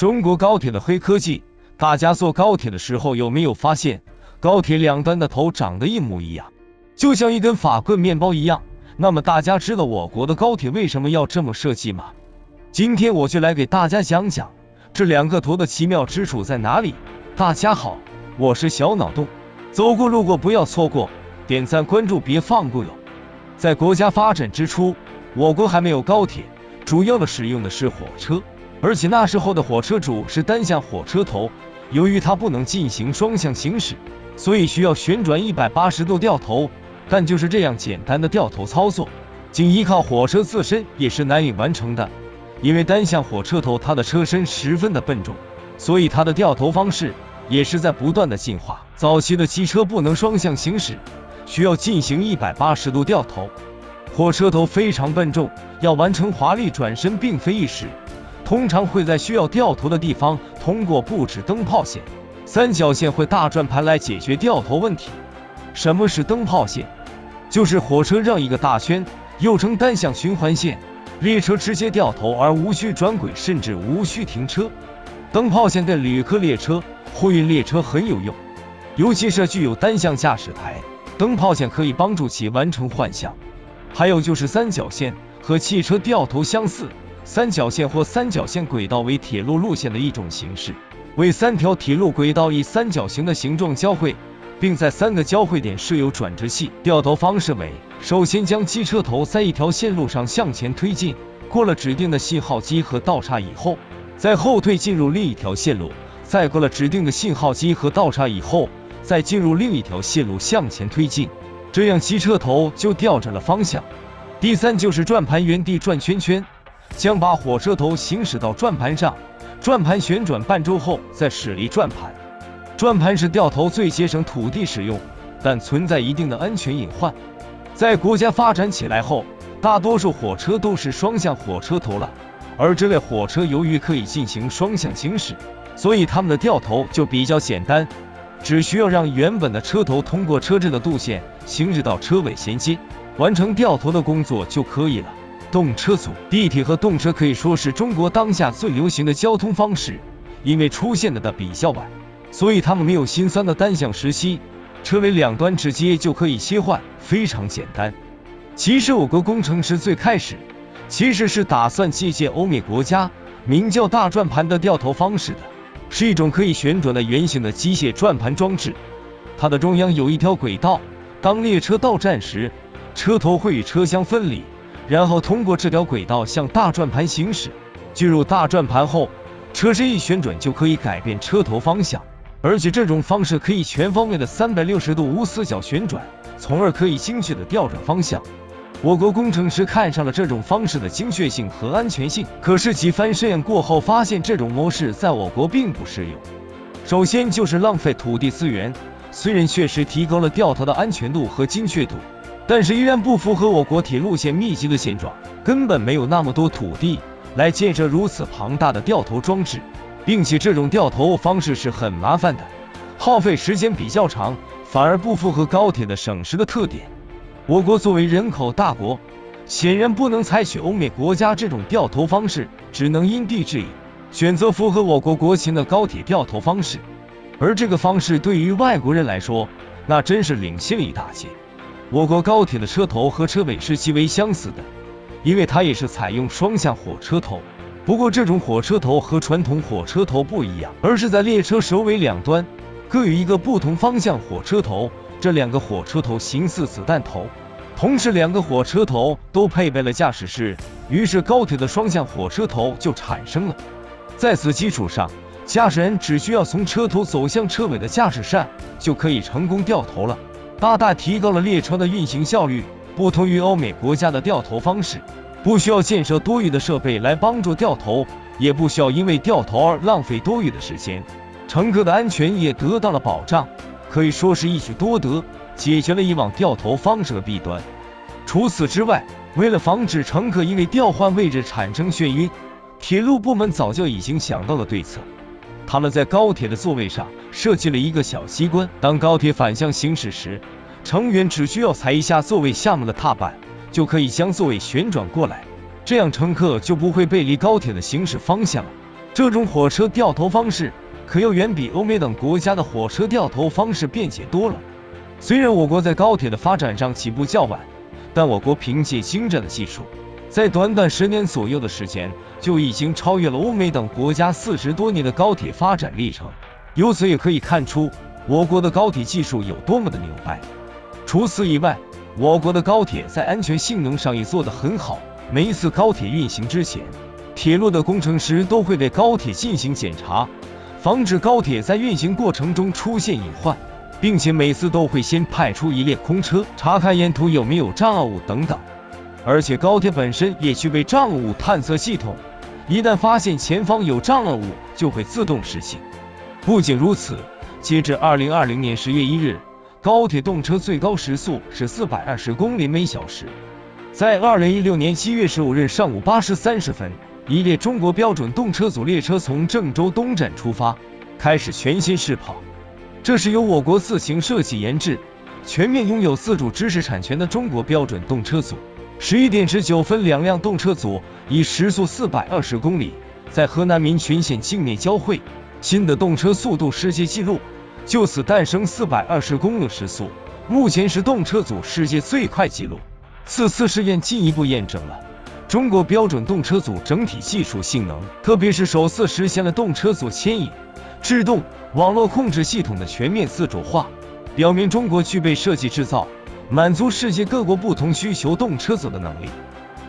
中国高铁的黑科技，大家坐高铁的时候有没有发现，高铁两端的头长得一模一样，就像一根法棍面包一样？那么大家知道我国的高铁为什么要这么设计吗？今天我就来给大家讲讲这两个头的奇妙之处在哪里。大家好，我是小脑洞，走过路过不要错过，点赞关注别放过哟。在国家发展之初，我国还没有高铁，主要的使用的是火车，而且那时候的火车主是单向火车头，由于它不能进行双向行驶，所以需要旋转180度掉头。但就是这样简单的掉头操作，仅依靠火车自身也是难以完成的，因为单向火车头它的车身十分的笨重，所以它的掉头方式也是在不断的进化。早期的汽车不能双向行驶，需要进行180度掉头，火车头非常笨重，要完成华丽转身并非易事，通常会在需要掉头的地方通过布置灯泡线、三角线或大转盘来解决掉头问题。什么是灯泡线？就是火车绕一个大圈，又称单向循环线，列车直接掉头而无需转轨，甚至无需停车。灯泡线对旅客列车、货运列车很有用，尤其是具有单向驾驶台，灯泡线可以帮助其完成换向。还有就是三角线，和汽车掉头相似，三角线或三角线轨道为铁路路线的一种形式，为三条铁路轨道以三角形的形状交汇，并在3个交汇点设有转折器。掉头方式为：首先将机车头在一条线路上向前推进，过了指定的信号机和道岔以后，再后退进入另一条线路，再过了指定的信号机和道岔以后，再进入另一条线路向前推进，这样机车头就调转了方向。第三就是转盘原地转圈圈，将把火车头行驶到转盘上，转盘旋转半周后再驶离转盘。转盘是掉头最节省土地使用，但存在一定的安全隐患。在国家发展起来后，大多数火车都是双向火车头了，而这类火车由于可以进行双向行驶，所以它们的掉头就比较简单，只需要让原本的车头通过车阵的路线行驶到车尾衔接，完成掉头的工作就可以了。动车组，地铁和动车可以说是中国当下最流行的交通方式，因为出现的比较晚，所以它们没有心酸的单向时期，车尾两端直接就可以切换，非常简单。其实我国工程师最开始其实是打算借鉴欧美国家名叫大转盘的掉头方式的，是一种可以旋转的圆形的机械转盘装置，它的中央有一条轨道，当列车到站时，车头会与车厢分离，然后通过这条轨道向大转盘行驶。进入大转盘后，车身一旋转就可以改变车头方向，而且这种方式可以全方位的360度无死角旋转，从而可以精确的调转方向。我国工程师看上了这种方式的精确性和安全性，可是几番试验过后发现这种模式在我国并不适用。首先就是浪费土地资源，虽然确实提高了掉头的安全度和精确度，但是依然不符合我国铁路线密集的现状，根本没有那么多土地来建设如此庞大的掉头装置，并且这种掉头方式是很麻烦的，耗费时间比较长，反而不符合高铁的省时的特点。我国作为人口大国，显然不能采取欧美国家这种掉头方式，只能因地制宜，选择符合我国国情的高铁掉头方式。而这个方式对于外国人来说，那真是领先了一大截。我国高铁的车头和车尾是极为相似的，因为它也是采用双向火车头，不过这种火车头和传统火车头不一样，而是在列车首尾两端各有一个不同方向火车头，这两个火车头形似子弹头，同时两个火车头都配备了驾驶室，于是高铁的双向火车头就产生了。在此基础上，驾驶人只需要从车头走向车尾的驾驶扇就可以成功掉头了，大大提高了列车的运行效率。不同于欧美国家的掉头方式，不需要建设多余的设备来帮助掉头，也不需要因为掉头而浪费多余的时间，乘客的安全也得到了保障，可以说是一举多得，解决了以往掉头方式的弊端。除此之外，为了防止乘客因为调换位置产生眩晕，铁路部门早就已经想到了对策，他们在高铁的座位上设计了一个小机关，当高铁反向行驶时，乘员只需要踩一下座位下面的踏板，就可以将座位旋转过来，这样乘客就不会背离高铁的行驶方向了。这种火车掉头方式可要远比欧美等国家的火车掉头方式便捷多了。虽然我国在高铁的发展上起步较晚，但我国凭借精湛的技术，在短短10年左右的时间，就已经超越了欧美等国家40多年的高铁发展历程。由此也可以看出，我国的高铁技术有多么的牛掰。除此以外，我国的高铁在安全性能上也做得很好。每一次高铁运行之前，铁路的工程师都会对高铁进行检查，防止高铁在运行过程中出现隐患，并且每次都会先派出一列空车查看沿途有没有障碍物等等。而且高铁本身也具备障碍物探测系统，一旦发现前方有障碍物，就会自动实行。不仅如此，截至2020年10月1日，高铁动车最高时速是420公里每小时。在2016年7月15日上午8时30分，一列中国标准动车组列车从郑州东站出发，开始全线试跑。这是由我国自行设计研制、全面拥有自主知识产权的中国标准动车组。11点19分，两辆动车组以时速420公里，在河南民群县境内交汇，新的动车速度世界纪录就此诞生，420公里时速，目前是动车组世界最快纪录。此次试验进一步验证了中国标准动车组整体技术性能，特别是首次实现了动车组牵引、制动、网络控制系统的全面自主化，表明中国具备设计制造、满足世界各国不同需求动车组的能力。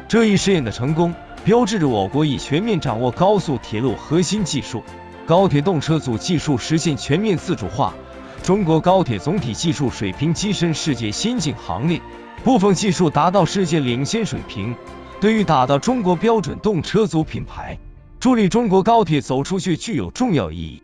这一试验的成功，标志着我国已全面掌握高速铁路核心技术，高铁动车组技术实现全面自主化，中国高铁总体技术水平跻身世界先进行列，部分技术达到世界领先水平，对于打造中国标准动车组品牌，助力中国高铁走出去具有重要意义。